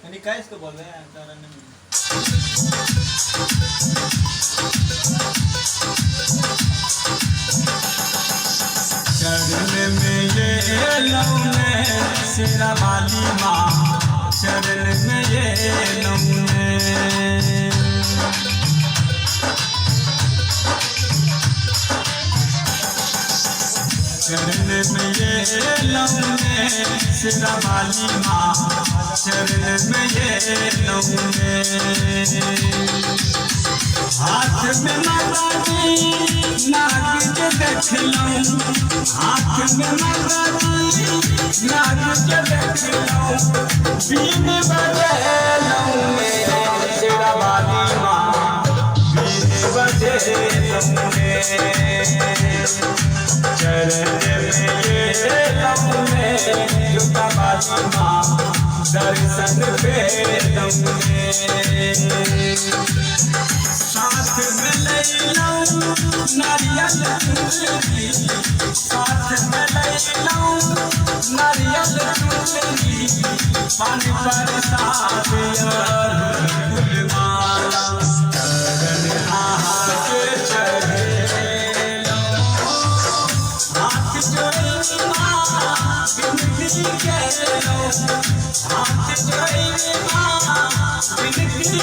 यानी क्या इसको बोल रहे हैं कारण नहीं। चरण में ये लौने शेरा वाली माँ, चरण में ये लौने चरण में ये लौने शेरा वाली माँ, चरण में ये लौने हाथ में मगदी नाग के देख लूं, हाथ में मगदी नाग के देख लूं, बीन बजे लूं शेरा वाली माँ, बीन बजे लूं चरण में ये लौने जुटा वाली माँ, दर्शन पे लौने साथ में ले लूं नारियल चुनरी, साथ में ले लूं नारियल चुनरी, पानी प्रसाद और फूलमाला चरण आके चढ़े लूं, हाथ जोड़ी माँ विनती के लूं, हाथ जोड़ी माँ विनती